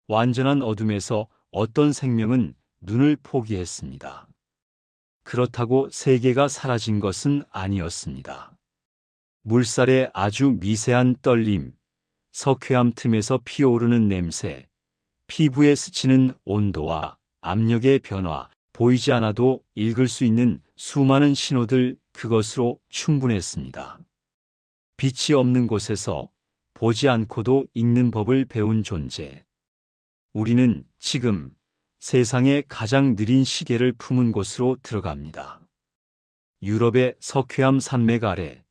완전한 어둠에서 어떤 생명은 눈을 포기했습니다. 그렇다고 세계가 사라진 것은 아니었습니다. 물살의 아주 미세한 떨림, 석회암 틈에서 피어오르는 냄새, 피부에 스치는 온도와 압력의 변화, 보이지 않아도 읽을 수 있는 수많은 신호들, 그것으로 충분했습니다. 빛이 없는 곳에서 보지 않고도 읽는 법을 배운 존재. 우리는 지금 세상의 가장 느린 시계를 품은 곳으로 들어갑니다. 유럽의 석회암 산맥 아래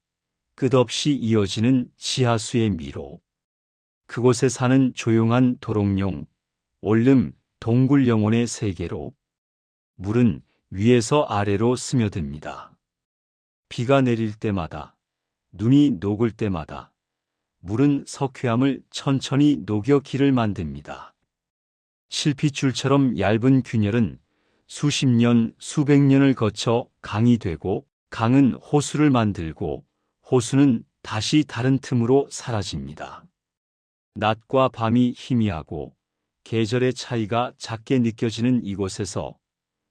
끝없이 이어지는 지하수의 미로. 그곳에 사는 조용한 도롱뇽, 올름, 동굴 영혼의 세계로 물은 위에서 아래로 스며듭니다. 비가 내릴 때마다, 눈이 녹을 때마다 물은 석회암을 천천히 녹여 길을 만듭니다. 실핏줄처럼 얇은 균열은 수십 년, 수백 년을 거쳐 강이 되고, 강은 호수를 만들고, 호수는 다시 다른 틈으로 사라집니다. 낮과 밤이 희미하고 계절의 차이가 작게 느껴지는 이곳에서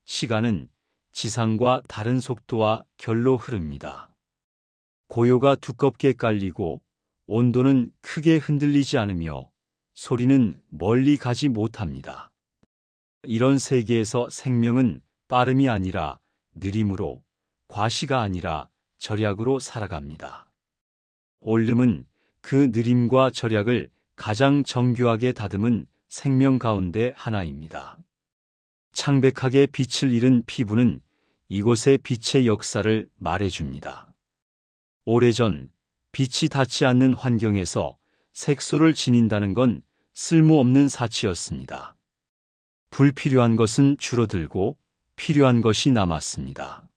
시간은 지상과 다른 속도와 결로 흐릅니다. 고요가 두껍게 깔리고 온도는 크게 흔들리지 않으며 소리는 멀리 가지 못합니다. 이런 세계에서 생명은 빠름이 아니라 느림으로, 과시가 아니라 절약으로 살아갑니다. 올름은 그 느림과 절약을 가장 정교하게 다듬은 생명 가운데 하나입니다. 창백하게 빛을 잃은 피부는 이곳의 빛의 역사를 말해줍니다. 오래전 빛이 닿지 않는 환경에서 색소를 지닌다는 건 쓸모없는 사치였습니다. 불필요한 것은 줄어들고 필요한 것이 남았습니다.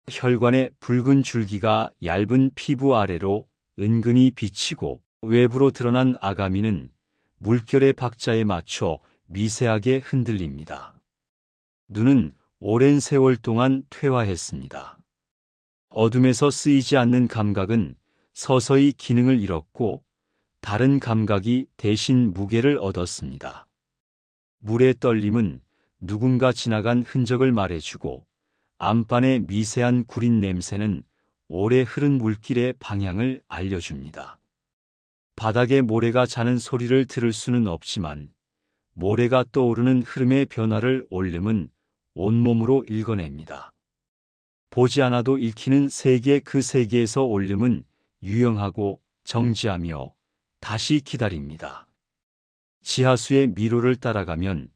혈관의 붉은 줄기가 얇은 피부 아래로 은근히 비치고 외부로 드러난 아가미는 물결의 박자에 맞춰 미세하게 흔들립니다. 눈은 오랜 세월 동안 퇴화했습니다. 어둠에서 쓰이지 않는 감각은 서서히 기능을 잃었고 다른 감각이 대신 무게를 얻었습니다. 물의 떨림은 누군가 지나간 흔적을 말해주고 안반의 미세한 구린 냄새는 오래 흐른 물길의 방향을 알려줍니다. 바닥에 모래가 자는 소리를 들을 수는 없지만 모래가 떠오르는 흐름의 변화를 올름은 온몸으로 읽어냅니다. 보지 않아도 읽히는 세계, 그 세계에서 올름은 유영하고 정지하며 다시 기다립니다. 지하수의 미로를 따라가면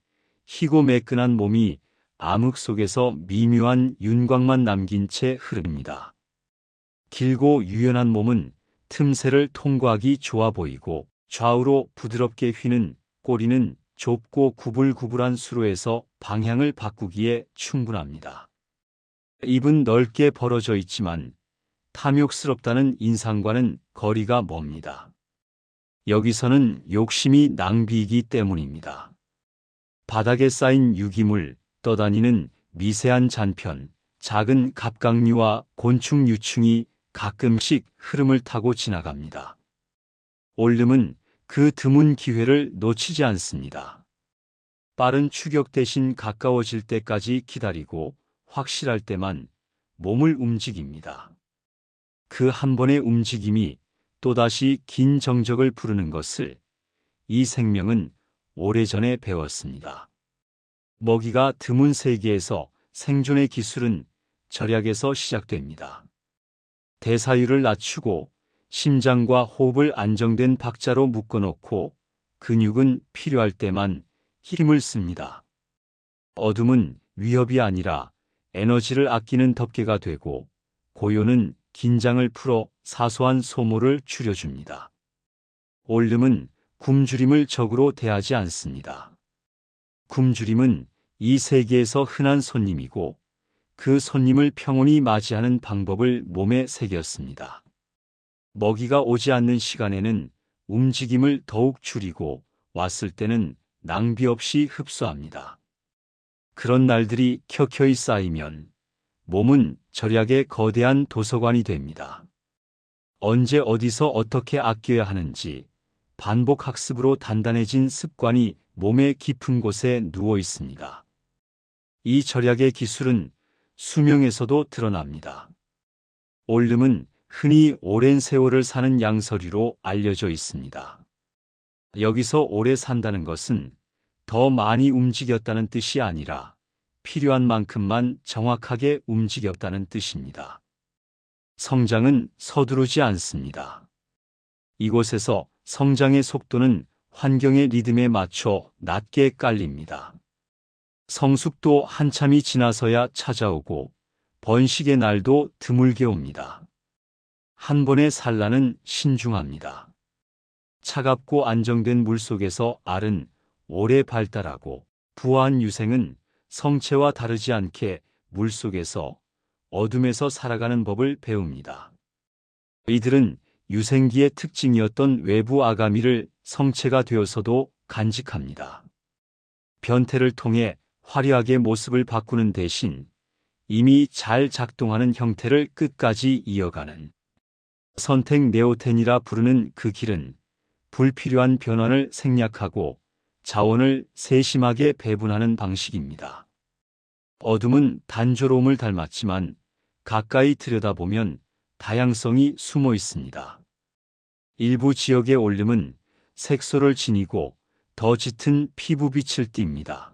희고 매끈한 몸이 암흑 속에서 미묘한 윤곽만 남긴 채 흐릅니다. 길고 유연한 몸은 틈새를 통과하기 좋아 보이고 좌우로 부드럽게 휘는 꼬리는 좁고 구불구불한 수로에서 방향을 바꾸기에 충분합니다. 입은 넓게 벌어져 있지만 탐욕스럽다는 인상과는 거리가 멉니다. 여기서는 욕심이 낭비이기 때문입니다. 바닥에 쌓인 유기물, 떠다니는 미세한 잔편, 작은 갑각류와 곤충 유충이 가끔씩 흐름을 타고 지나갑니다. 올름은 그 드문 기회를 놓치지 않습니다. 빠른 추격 대신 가까워질 때까지 기다리고 확실할 때만 몸을 움직입니다. 그 한 번의 움직임이 또다시 긴 정적을 부르는 것을 이 생명은 오래전에 배웠습니다. 먹이가 드문 세계에서 생존의 기술은 절약에서 시작됩니다. 대사율을 낮추고 심장과 호흡을 안정된 박자로 묶어놓고 근육은 필요할 때만 힘을 씁니다. 어둠은 위협이 아니라 에너지를 아끼는 덮개가 되고 고요는 긴장을 풀어 사소한 소모를 줄여줍니다. 올름은 굶주림을 적으로 대하지 않습니다. 굶주림은 이 세계에서 흔한 손님이고 그 손님을 평온히 맞이하는 방법을 몸에 새겼습니다. 먹이가 오지 않는 시간에는 움직임을 더욱 줄이고 왔을 때는 낭비 없이 흡수합니다. 그런 날들이 켜켜이 쌓이면 몸은 절약의 거대한 도서관이 됩니다. 언제 어디서 어떻게 아껴야 하는지 반복 학습으로 단단해진 습관이 몸의 깊은 곳에 누워 있습니다. 이 절약의 기술은 수명에서도 드러납니다. 올름은 흔히 오랜 세월을 사는 양서류로 알려져 있습니다. 여기서 오래 산다는 것은 더 많이 움직였다는 뜻이 아니라 필요한 만큼만 정확하게 움직였다는 뜻입니다. 성장은 서두르지 않습니다. 이곳에서 성장의 속도는 환경의 리듬에 맞춰 낮게 깔립니다. 성숙도 한참이 지나서야 찾아오고 번식의 날도 드물게 옵니다. 한 번의 산란은 신중합니다. 차갑고 안정된 물속에서 알은 오래 발달하고 부화한 유생은 성체와 다르지 않게 물속에서 어둠에서 살아가는 법을 배웁니다. 이들은 유생기의 특징이었던 외부 아가미를 성체가 되어서도 간직합니다. 변태를 통해 화려하게 모습을 바꾸는 대신 이미 잘 작동하는 형태를 끝까지 이어가는 선택 네오텐이라 부르는 그 길은 불필요한 변환을 생략하고 자원을 세심하게 배분하는 방식입니다. 어둠은 단조로움을 닮았지만 가까이 들여다보면 다양성이 숨어 있습니다. 일부 지역의 올름은 색소를 지니고 더 짙은 피부빛을 띱니다.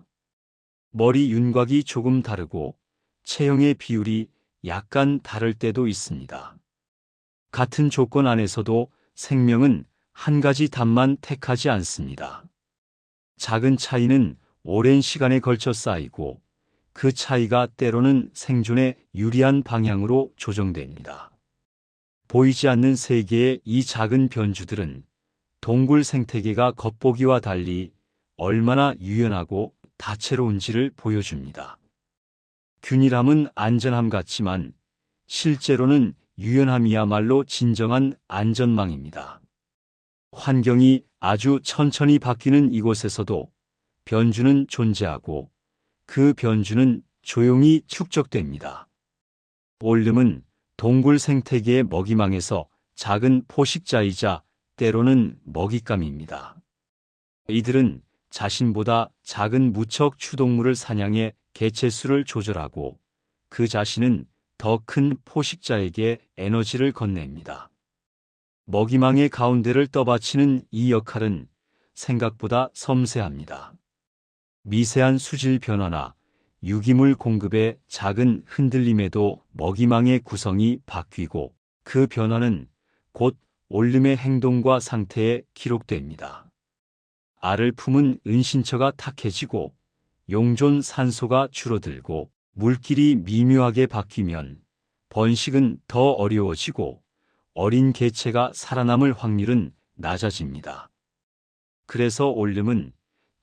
머리 윤곽이 조금 다르고 체형의 비율이 약간 다를 때도 있습니다. 같은 조건 안에서도 생명은 한 가지 답만 택하지 않습니다. 작은 차이는 오랜 시간에 걸쳐 쌓이고 그 차이가 때로는 생존에 유리한 방향으로 조정됩니다. 보이지 않는 세계의 이 작은 변주들은 동굴 생태계가 겉보기와 달리 얼마나 유연하고 다채로운지를 보여줍니다. 균일함은 안전함 같지만 실제로는 유연함이야말로 진정한 안전망입니다. 환경이 아주 천천히 바뀌는 이곳에서도 변주는 존재하고 그 변주는 조용히 축적됩니다. 올름은 동굴 생태계의 먹이망에서 작은 포식자이자 때로는 먹잇감입니다. 이들은 자신보다 작은 무척 추동물을 사냥해 개체수를 조절하고 그 자신은 더 큰 포식자에게 에너지를 건넵니다. 먹이망의 가운데를 떠받치는 이 역할은 생각보다 섬세합니다. 미세한 수질 변화나 유기물 공급의 작은 흔들림에도 먹이망의 구성이 바뀌고 그 변화는 곧 올름의 행동과 상태에 기록됩니다. 알을 품은 은신처가 탁해지고 용존 산소가 줄어들고 물길이 미묘하게 바뀌면 번식은 더 어려워지고 어린 개체가 살아남을 확률은 낮아집니다. 그래서 올름은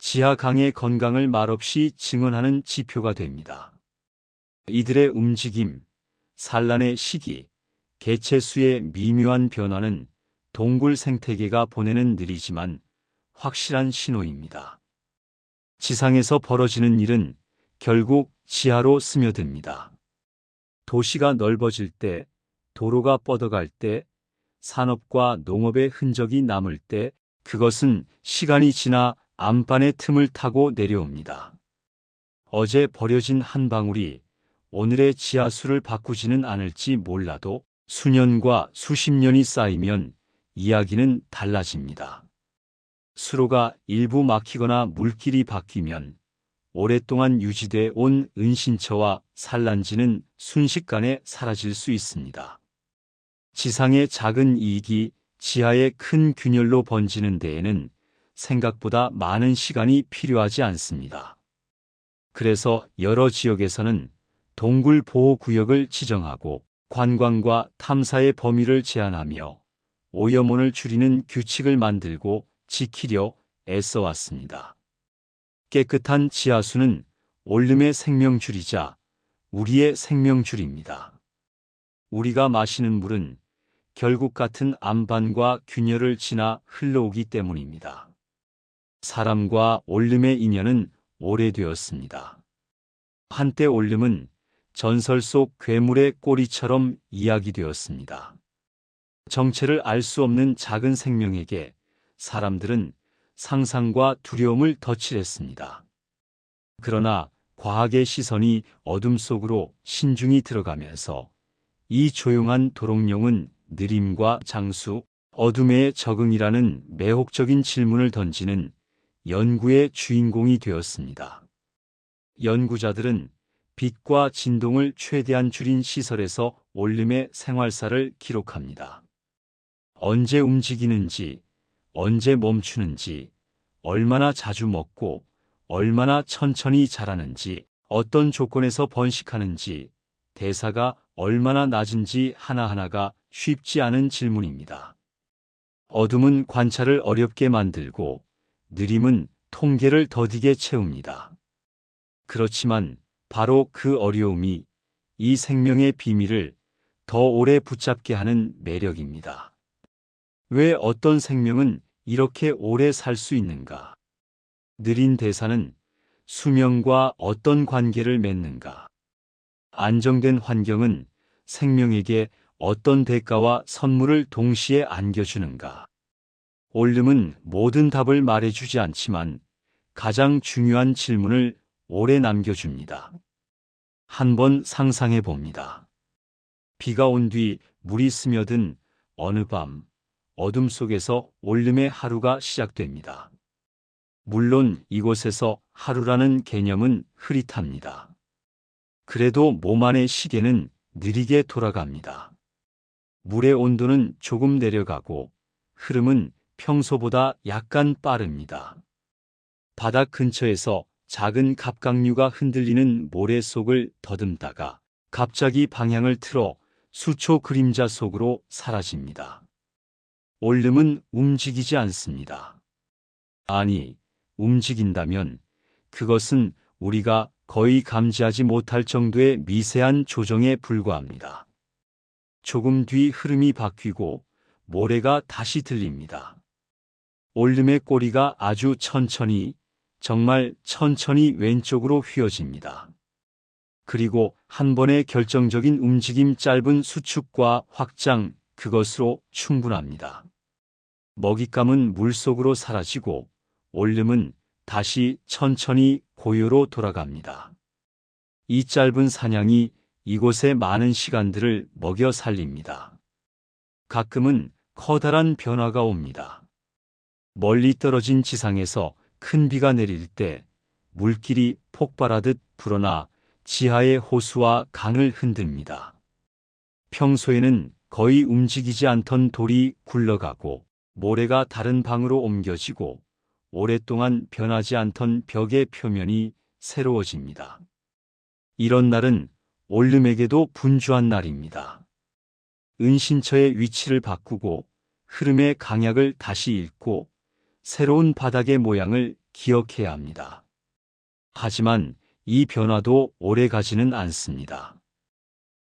지하 강의 건강을 말없이 증언하는 지표가 됩니다. 이들의 움직임, 산란의 시기, 개체 수의 미묘한 변화는 동굴 생태계가 보내는 느리지만 확실한 신호입니다. 지상에서 벌어지는 일은 결국 지하로 스며듭니다. 도시가 넓어질 때, 도로가 뻗어갈 때, 산업과 농업의 흔적이 남을 때 그것은 시간이 지나 안반의 틈을 타고 내려옵니다. 어제 버려진 한 방울이 오늘의 지하수를 바꾸지는 않을지 몰라도 수년과 수십 년이 쌓이면 이야기는 달라집니다. 수로가 일부 막히거나 물길이 바뀌면 오랫동안 유지돼 온 은신처와 산란지는 순식간에 사라질 수 있습니다. 지상의 작은 이익이 지하의 큰 균열로 번지는 데에는 생각보다 많은 시간이 필요하지 않습니다. 그래서 여러 지역에서는 동굴 보호구역을 지정하고 관광과 탐사의 범위를 제한하며 오염원을 줄이는 규칙을 만들고 지키려 애써왔습니다. 깨끗한 지하수는 올름의 생명줄이자 우리의 생명줄입니다. 우리가 마시는 물은 결국 같은 안반과 균열을 지나 흘러오기 때문입니다. 사람과 올름의 인연은 오래되었습니다. 한때 올름은 전설 속 괴물의 꼬리처럼 이야기되었습니다. 정체를 알 수 없는 작은 생명에게 사람들은 상상과 두려움을 덧칠했습니다. 그러나 과학의 시선이 어둠 속으로 신중히 들어가면서 이 조용한 도롱뇽은 느림과 장수, 어둠의 적응이라는 매혹적인 질문을 던지는 연구의 주인공이 되었습니다. 연구자들은 빛과 진동을 최대한 줄인 시설에서 올림의 생활사를 기록합니다. 언제 움직이는지, 언제 멈추는지, 얼마나 자주 먹고, 얼마나 천천히 자라는지, 어떤 조건에서 번식하는지, 대사가 얼마나 낮은지 하나하나가 쉽지 않은 질문입니다. 어둠은 관찰을 어렵게 만들고, 느림은 통계를 더디게 채웁니다. 그렇지만 바로 그 어려움이 이 생명의 비밀을 더 오래 붙잡게 하는 매력입니다. 왜 어떤 생명은 이렇게 오래 살 수 있는가? 느린 대사는 수명과 어떤 관계를 맺는가? 안정된 환경은 생명에게 어떤 대가와 선물을 동시에 안겨주는가? 올름은 모든 답을 말해주지 않지만 가장 중요한 질문을 오래 남겨줍니다. 한번 상상해 봅니다. 비가 온 뒤 물이 스며든 어느 밤, 어둠 속에서 올름의 하루가 시작됩니다. 물론 이곳에서 하루라는 개념은 흐릿합니다. 그래도 몸 안의 시계는 느리게 돌아갑니다. 물의 온도는 조금 내려가고 흐름은 평소보다 약간 빠릅니다. 바닥 근처에서 작은 갑각류가 흔들리는 모래 속을 더듬다가 갑자기 방향을 틀어 수초 그림자 속으로 사라집니다. 올름은 움직이지 않습니다. 아니, 움직인다면 그것은 우리가 거의 감지하지 못할 정도의 미세한 조정에 불과합니다. 조금 뒤 흐름이 바뀌고 모래가 다시 들립니다. 올름의 꼬리가 아주 천천히, 정말 천천히 왼쪽으로 휘어집니다. 그리고 한 번의 결정적인 움직임, 짧은 수축과 확장, 그것으로 충분합니다. 먹잇감은 물속으로 사라지고 올름은 다시 천천히 고요로 돌아갑니다. 이 짧은 사냥이 이곳의 많은 시간들을 먹여 살립니다. 가끔은 커다란 변화가 옵니다. 멀리 떨어진 지상에서 큰 비가 내릴 때 물길이 폭발하듯 불어나 지하의 호수와 강을 흔듭니다. 평소에는 거의 움직이지 않던 돌이 굴러가고 모래가 다른 방으로 옮겨지고 오랫동안 변하지 않던 벽의 표면이 새로워집니다. 이런 날은 올름에게도 분주한 날입니다. 은신처의 위치를 바꾸고 흐름의 강약을 다시 읽고 새로운 바닥의 모양을 기억해야 합니다. 하지만 이 변화도 오래 가지는 않습니다.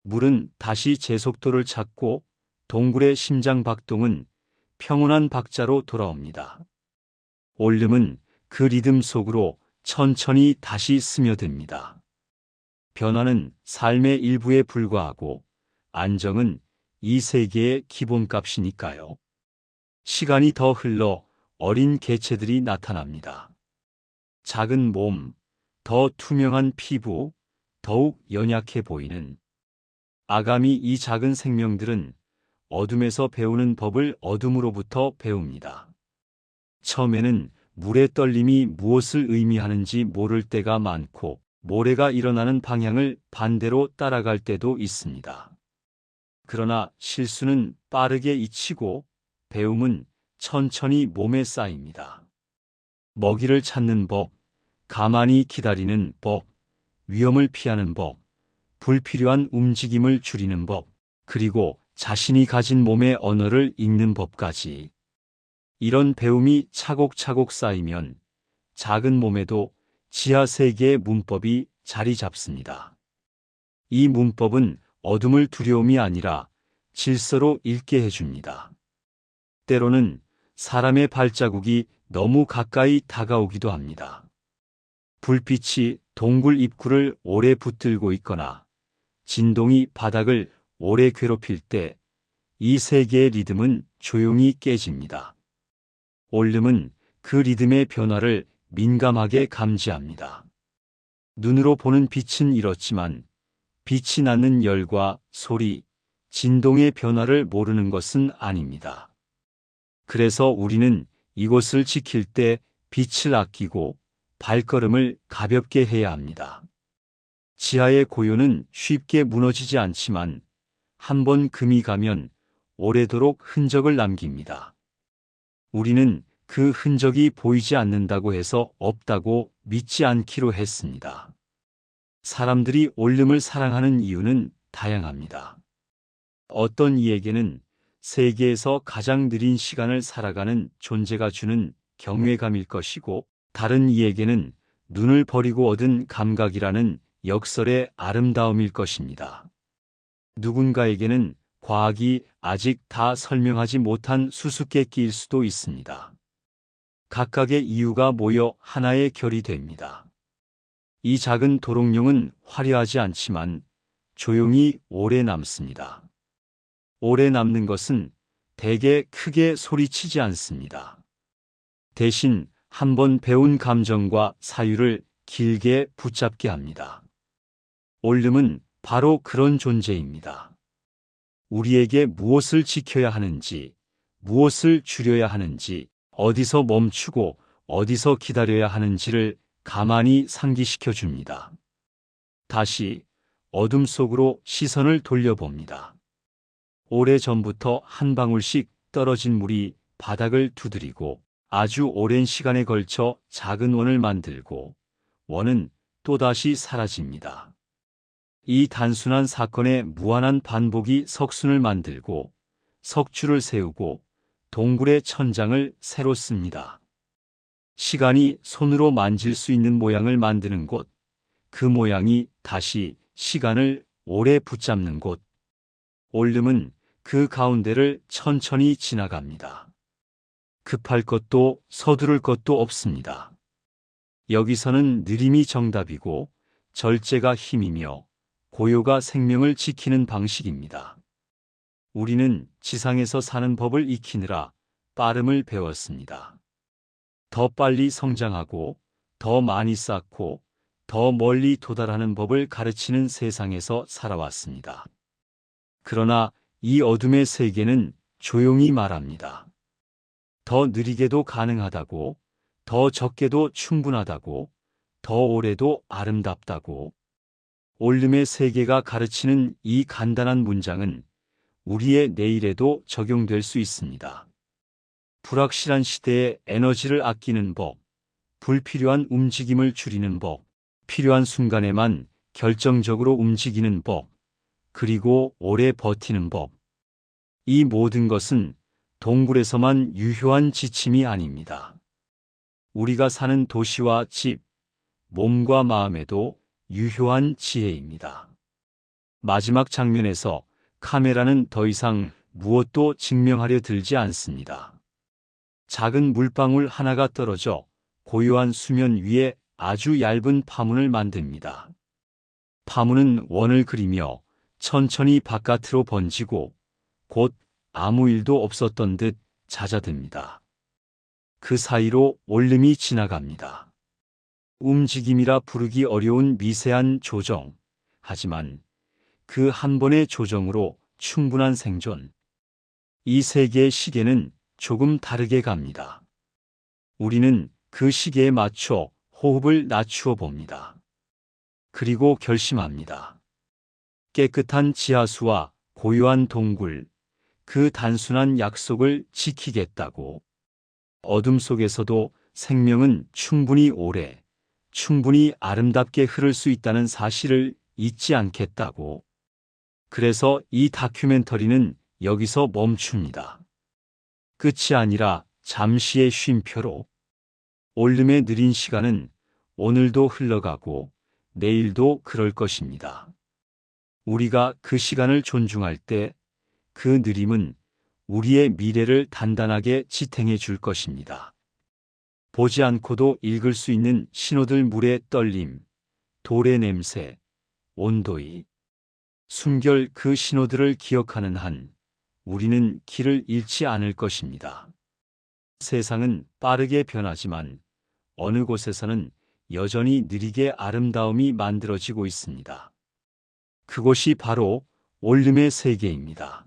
물은 다시 제 속도를 찾고 동굴의 심장 박동은 평온한 박자로 돌아옵니다. 올름은 그 리듬 속으로 천천히 다시 스며듭니다. 변화는 삶의 일부에 불과하고 안정은 이 세계의 기본값이니까요. 시간이 더 흘러 어린 개체들이 나타납니다. 작은 몸, 더 투명한 피부, 더욱 연약해 보이는 아가미. 이 작은 생명들은 어둠에서 배우는 법을 어둠으로부터 배웁니다. 처음에는 물의 떨림이 무엇을 의미하는지 모를 때가 많고 모래가 일어나는 방향을 반대로 따라갈 때도 있습니다. 그러나 실수는 빠르게 잊히고 배움은 천천히 몸에 쌓입니다. 먹이를 찾는 법, 가만히 기다리는 법, 위험을 피하는 법, 불필요한 움직임을 줄이는 법, 그리고 자신이 가진 몸의 언어를 읽는 법까지. 이런 배움이 차곡차곡 쌓이면 작은 몸에도 지하 세계의 문법이 자리 잡습니다. 이 문법은 어둠을 두려움이 아니라 질서로 읽게 해줍니다. 때로는 사람의 발자국이 너무 가까이 다가오기도 합니다. 불빛이 동굴 입구를 오래 붙들고 있거나 진동이 바닥을 오래 괴롭힐 때 이 세계의 리듬은 조용히 깨집니다. 올름은 그 리듬의 변화를 민감하게 감지합니다. 눈으로 보는 빛은 이렇지만 빛이 나는 열과 소리, 진동의 변화를 모르는 것은 아닙니다. 그래서 우리는 이곳을 지킬 때 빛을 아끼고 발걸음을 가볍게 해야 합니다. 지하의 고요는 쉽게 무너지지 않지만 한번 금이 가면 오래도록 흔적을 남깁니다. 우리는 그 흔적이 보이지 않는다고 해서 없다고 믿지 않기로 했습니다. 사람들이 올림을 사랑하는 이유는 다양합니다. 어떤 이에게는 세계에서 가장 느린 시간을 살아가는 존재가 주는 경외감일 것이고, 다른 이에게는 눈을 버리고 얻은 감각이라는 역설의 아름다움일 것입니다. 누군가에게는 과학이 아직 다 설명하지 못한 수수께끼일 수도 있습니다. 각각의 이유가 모여 하나의 결이 됩니다. 이 작은 도롱뇽은 화려하지 않지만 조용히 오래 남습니다. 오래 남는 것은 대개 크게 소리치지 않습니다. 대신 한번 배운 감정과 사유를 길게 붙잡게 합니다. 올림은 바로 그런 존재입니다. 우리에게 무엇을 지켜야 하는지, 무엇을 줄여야 하는지, 어디서 멈추고 어디서 기다려야 하는지를 가만히 상기시켜 줍니다. 다시 어둠 속으로 시선을 돌려봅니다. 오래전부터 한 방울씩 떨어진 물이 바닥을 두드리고 아주 오랜 시간에 걸쳐 작은 원을 만들고 원은 또다시 사라집니다. 이 단순한 사건의 무한한 반복이 석순을 만들고 석줄을 세우고 동굴의 천장을 새로 씁니다. 시간이 손으로 만질 수 있는 모양을 만드는 곳, 그 모양이 다시 시간을 오래 붙잡는 곳. 올림은 그 가운데를 천천히 지나갑니다. 급할 것도 서두를 것도 없습니다. 여기서는 느림이 정답이고 절제가 힘이며 고요가 생명을 지키는 방식입니다. 우리는 지상에서 사는 법을 익히느라 빠름을 배웠습니다. 더 빨리 성장하고 더 많이 쌓고 더 멀리 도달하는 법을 가르치는 세상에서 살아왔습니다. 그러나 이 어둠의 세계는 조용히 말합니다. 더 느리게도 가능하다고, 더 적게도 충분하다고, 더 오래도 아름답다고. 올림의 세계가 가르치는 이 간단한 문장은 우리의 내일에도 적용될 수 있습니다. 불확실한 시대에 에너지를 아끼는 법, 불필요한 움직임을 줄이는 법, 필요한 순간에만 결정적으로 움직이는 법, 그리고 오래 버티는 법. 이 모든 것은 동굴에서만 유효한 지침이 아닙니다. 우리가 사는 도시와 집, 몸과 마음에도 유효한 지혜입니다. 마지막 장면에서 카메라는 더 이상 무엇도 증명하려 들지 않습니다. 작은 물방울 하나가 떨어져 고요한 수면 위에 아주 얇은 파문을 만듭니다. 파문은 원을 그리며 천천히 바깥으로 번지고 곧 아무 일도 없었던 듯 잦아듭니다. 그 사이로 올림이 지나갑니다. 움직임이라 부르기 어려운 미세한 조정, 하지만 그 한 번의 조정으로 충분한 생존. 이 세계의 시계는 조금 다르게 갑니다. 우리는 그 시계에 맞춰 호흡을 낮추어 봅니다. 그리고 결심합니다. 깨끗한 지하수와 고요한 동굴, 그 단순한 약속을 지키겠다고. 어둠 속에서도 생명은 충분히 오래, 충분히 아름답게 흐를 수 있다는 사실을 잊지 않겠다고. 그래서 이 다큐멘터리는 여기서 멈춥니다. 끝이 아니라 잠시의 쉼표로. 올림의 느린 시간은 오늘도 흘러가고 내일도 그럴 것입니다. 우리가 그 시간을 존중할 때 그 느림은 우리의 미래를 단단하게 지탱해 줄 것입니다. 보지 않고도 읽을 수 있는 신호들, 물의 떨림, 돌의 냄새, 온도의 숨결, 그 신호들을 기억하는 한 우리는 길을 잃지 않을 것입니다. 세상은 빠르게 변하지만 어느 곳에서는 여전히 느리게 아름다움이 만들어지고 있습니다. 그곳이 바로 올림의 세계입니다.